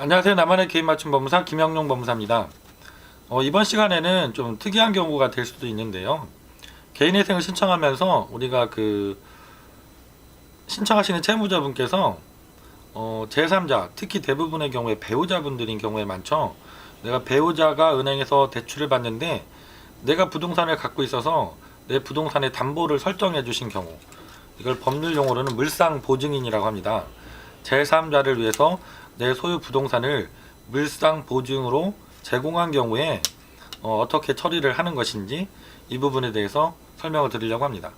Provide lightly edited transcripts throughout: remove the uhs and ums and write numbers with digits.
안녕하세요. 나만의 개인 맞춤 법무사 김영용 법무사입니다. 이번 시간에는 좀 특이한 경우가 될 수도 있는데요. 개인회생을 신청하면서 우리가 신청하시는 채무자분께서 제3자, 특히 대부분의 경우에 배우자분들인 경우에 많죠. 내가 배우자가 은행에서 대출을 받는데 내가 부동산을 갖고 있어서 내 부동산의 담보를 설정해 주신 경우, 이걸 법률 용어로는 물상보증인이라고 합니다. 제3자를 위해서 내 소유 부동산을 물상보증으로 제공한 경우에 어떻게 처리를 하는 것인지 이 부분에 대해서 설명을 드리려고 합니다.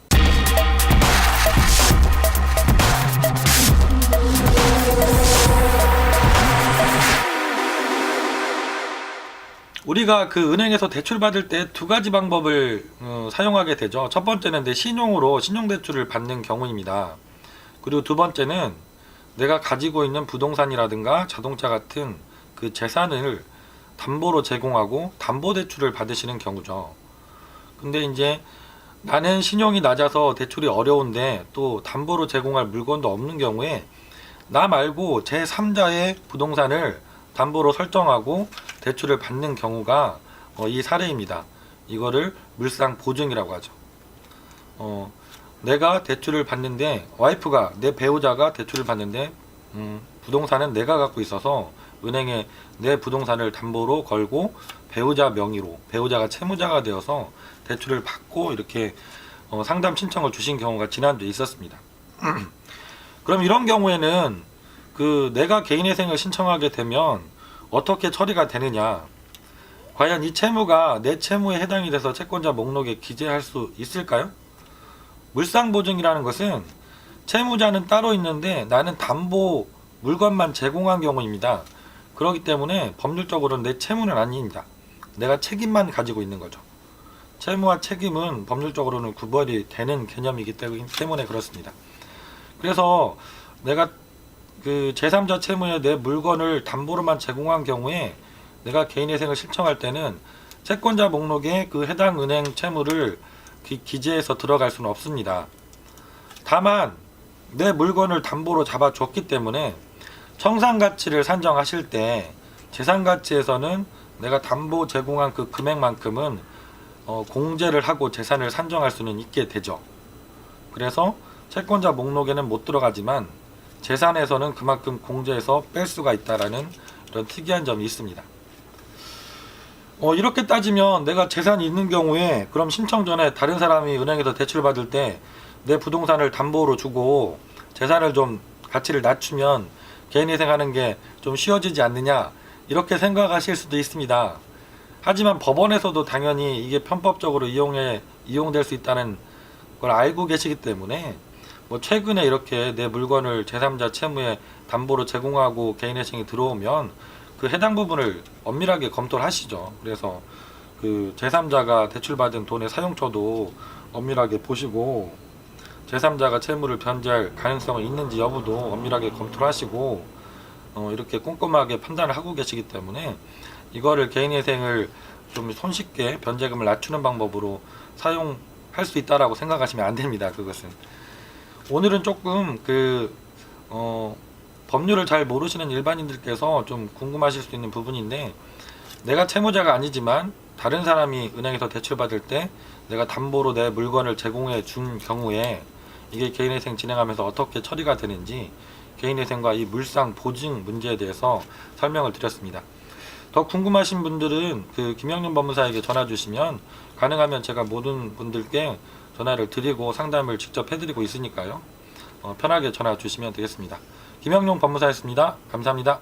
우리가 은행에서 대출 받을 때 두 가지 방법을 사용하게 되죠. 첫 번째는 내 신용으로 신용대출을 받는 경우입니다. 그리고 두 번째는 내가 가지고 있는 부동산이라든가 자동차 같은 그 재산을 담보로 제공하고 담보대출을 받으시는 경우죠. 근데 이제 나는 신용이 낮아서 대출이 어려운데 또 담보로 제공할 물건도 없는 경우에 나 말고 제3자의 부동산을 담보로 설정하고 대출을 받는 경우가 이 사례입니다. 이거를 물상보증이라고 하죠. 내가 대출을 받는데 와이프가, 내 배우자가 대출을 받는데 부동산은 내가 갖고 있어서 은행에 내 부동산을 담보로 걸고 배우자 명의로, 배우자가 채무자가 되어서 대출을 받고 이렇게 상담 신청을 주신 경우가 지난주에 있었습니다. 그럼 이런 경우에는 내가 개인회생을 신청하게 되면 어떻게 처리가 되느냐, 과연 이 채무가 내 채무에 해당이 돼서 채권자 목록에 기재할 수 있을까요? 물상보증이라는 것은 채무자는 따로 있는데 나는 담보 물건만 제공한 경우입니다. 그렇기 때문에 법률적으로는 내 채무는 아닙니다. 내가 책임만 가지고 있는 거죠. 채무와 책임은 법률적으로는 구별이 되는 개념이기 때문에 그렇습니다. 그래서 내가 제3자 채무에 내 물건을 담보로만 제공한 경우에 내가 개인회생을 신청할 때는 채권자 목록에 해당 은행 채무를 기재해서 들어갈 수는 없습니다. 다만 내 물건을 담보로 잡아줬기 때문에 청산가치를 산정하실 때 재산가치에서는 내가 담보 제공한 그 금액만큼은 공제를 하고 재산을 산정할 수는 있게 되죠. 그래서 채권자 목록에는 못 들어가지만 재산에서는 그만큼 공제해서 뺄 수가 있다라는 이런 특이한 점이 있습니다. 이렇게 따지면 내가 재산이 있는 경우에 그럼 신청 전에 다른 사람이 은행에서 대출 받을 때 내 부동산을 담보로 주고 재산을 좀 가치를 낮추면 개인회생하는 게 좀 쉬워지지 않느냐, 이렇게 생각하실 수도 있습니다. 하지만 법원에서도 당연히 이게 편법적으로 이용될 수 있다는 걸 알고 계시기 때문에 최근에 이렇게 내 물건을 제3자 채무에 담보로 제공하고 개인회생이 들어오면 해당 부분을 엄밀하게 검토를 하시죠. 그래서 제3자가 대출받은 돈의 사용처도 엄밀하게 보시고 제3자가 채무를 변제할 가능성이 있는지 여부도 엄밀하게 검토를 하시고 이렇게 꼼꼼하게 판단을 하고 계시기 때문에 이거를 개인회생을 좀 손쉽게 변제금을 낮추는 방법으로 사용할 수 있다라고 생각하시면 안 됩니다. 그것은 오늘은 조금 법률을 잘 모르시는 일반인들께서 좀 궁금하실 수 있는 부분인데, 내가 채무자가 아니지만 다른 사람이 은행에서 대출받을 때 내가 담보로 내 물건을 제공해 준 경우에 이게 개인회생 진행하면서 어떻게 처리가 되는지 개인회생과 이 물상보증 문제에 대해서 설명을 드렸습니다. 더 궁금하신 분들은 김영용 법무사에게 전화 주시면 가능하면 제가 모든 분들께 전화를 드리고 상담을 직접 해드리고 있으니까요. 편하게 전화 주시면 되겠습니다. 김영용 법무사였습니다. 감사합니다.